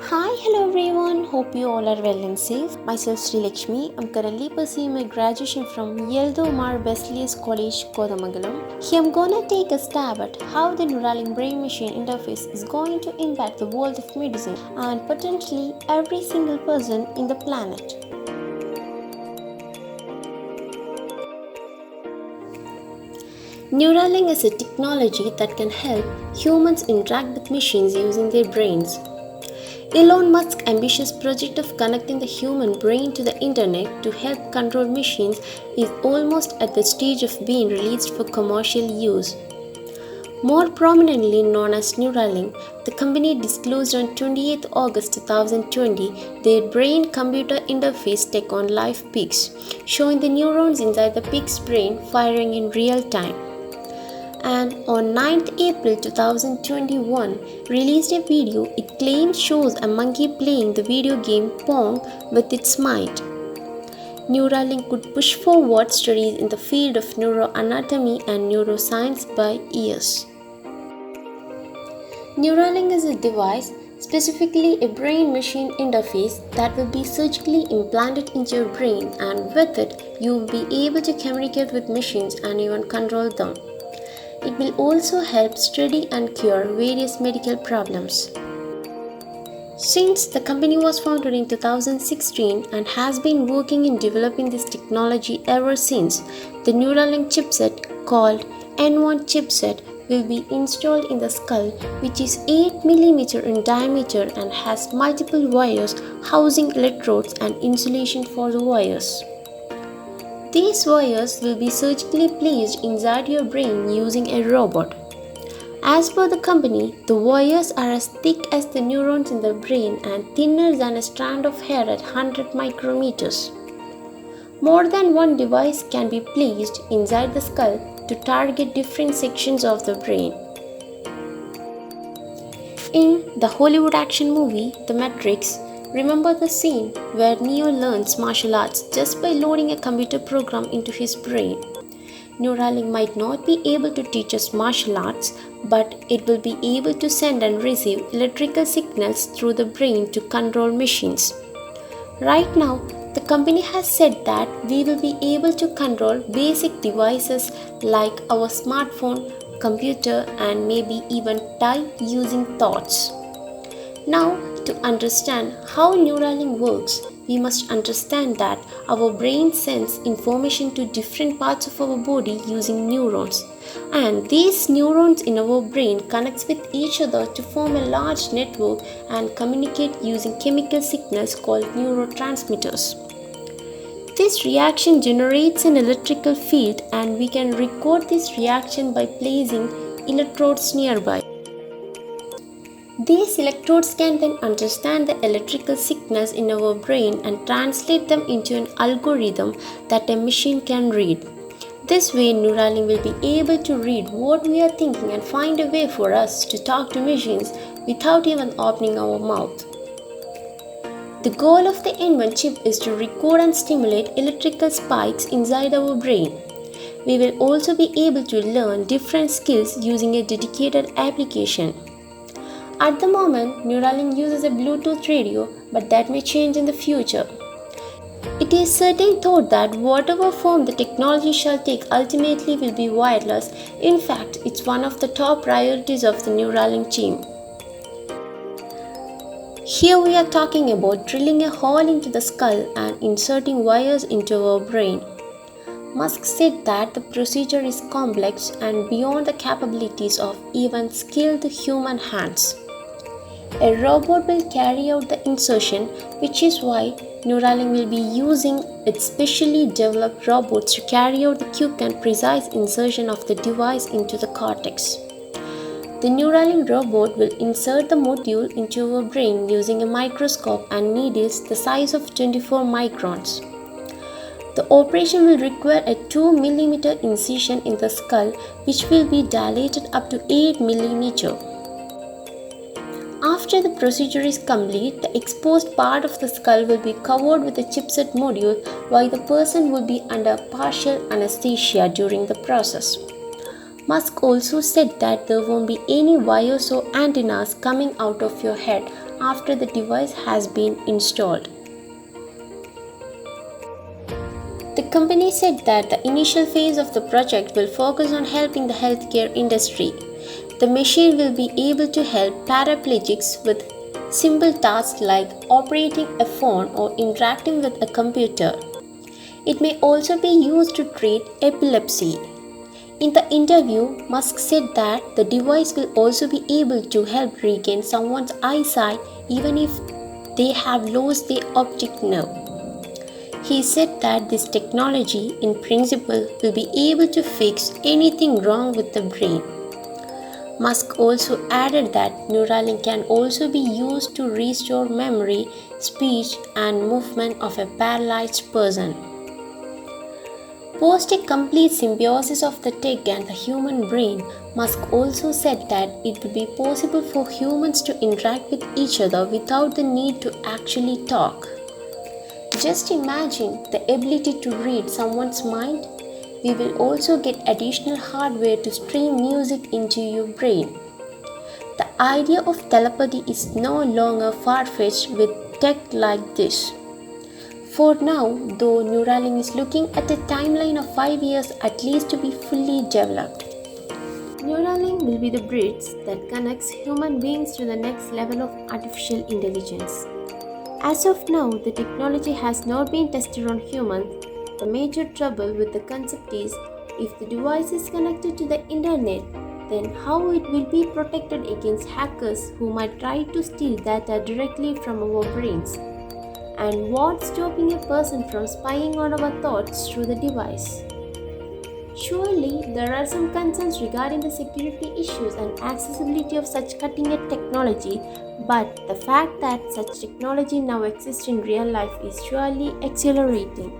Hi, hello everyone. Hope you all are well and safe. Myself Sri Lakshmi. I'm currently pursuing my graduation from Yeldo Mar Basilius College, Kodamangalam. Here I'm gonna take a stab at how the Neuralink brain machine interface is going to impact the world of medicine and potentially every single person in the planet. Neuralink is a technology that can help humans interact with machines using their brains. Elon Musk's ambitious project of connecting the human brain to the internet to help control machines is almost at the stage of being released for commercial use. More prominently known as Neuralink, the company disclosed on 28 August 2020 their brain-computer interface tech on live pics, showing the neurons inside the pig's brain firing in real time. And on 9th April 2021 released a video it claims shows a monkey playing the video game Pong with its might. Neuralink could push forward studies in the field of neuroanatomy and neuroscience by years. Neuralink is a device, specifically a brain-machine interface that will be surgically implanted into your brain, and with it you will be able to communicate with machines and even control them. It will also help study and cure various medical problems. Since the company was founded in 2016 and has been working in developing this technology ever since, the Neuralink chipset called N1 chipset will be installed in the skull, which is 8 mm in diameter and has multiple wires housing electrodes and insulation for the wires. These wires will be surgically placed inside your brain using a robot. As per the company, the wires are as thick as the neurons in the brain and thinner than a strand of hair at 100 micrometers. More than one device can be placed inside the skull to target different sections of the brain. In the Hollywood action movie The Matrix, remember the scene where Neo learns martial arts just by loading a computer program into his brain? Neuralink might not be able to teach us martial arts, but it will be able to send and receive electrical signals through the brain to control machines. Right now, the company has said that we will be able to control basic devices like our smartphone, computer, and maybe even type using thoughts. Now, to understand how Neuralink works, we must understand that our brain sends information to different parts of our body using neurons. And these neurons in our brain connect with each other to form a large network and communicate using chemical signals called neurotransmitters. This reaction generates an electrical field, and we can record this reaction by placing electrodes nearby. These electrodes can then understand the electrical signals in our brain and translate them into an algorithm that a machine can read. This way, Neuralink will be able to read what we are thinking and find a way for us to talk to machines without even opening our mouth. The goal of the N1 chip is to record and stimulate electrical spikes inside our brain. We will also be able to learn different skills using a dedicated application. At the moment, Neuralink uses a Bluetooth radio, but that may change in the future. It is certain thought that whatever form the technology shall take ultimately will be wireless. In fact, it's one of the top priorities of the Neuralink team. Here we are talking about drilling a hole into the skull and inserting wires into our brain. Musk said that the procedure is complex and beyond the capabilities of even skilled human hands. A robot will carry out the insertion, which is why Neuralink will be using its specially developed robots to carry out the quick and precise insertion of the device into the cortex. The Neuralink robot will insert the module into our brain using a microscope and needles the size of 24 microns. The operation will require a 2 mm incision in the skull, which will be dilated up to 8 mm. After the procedure is complete, the exposed part of the skull will be covered with a chipset module while the person will be under partial anesthesia during the process. Musk also said that there won't be any wires or antennas coming out of your head after the device has been installed. The company said that the initial phase of the project will focus on helping the healthcare industry. The machine will be able to help paraplegics with simple tasks like operating a phone or interacting with a computer. It may also be used to treat epilepsy. In the interview, Musk said that the device will also be able to help regain someone's eyesight even if they have lost their optic nerve. He said that this technology, in principle, will be able to fix anything wrong with the brain. Musk also added that Neuralink can also be used to restore memory, speech, and movement of a paralyzed person. Post a complete symbiosis of the tech and the human brain, Musk also said that it would be possible for humans to interact with each other without the need to actually talk. Just imagine the ability to read someone's mind. We will also get additional hardware to stream music into your brain. The idea of telepathy is no longer far-fetched with tech like this. For now, though, Neuralink is looking at a timeline of 5 years at least to be fully developed. Neuralink will be the bridge that connects human beings to the next level of artificial intelligence. As of now, the technology has not been tested on humans. The major trouble with the concept is if the device is connected to the internet, then how it will be protected against hackers who might try to steal data directly from our brains? And what's stopping a person from spying on our thoughts through the device? Surely, there are some concerns regarding the security issues and accessibility of such cutting-edge technology, but the fact that such technology now exists in real life is surely exhilarating.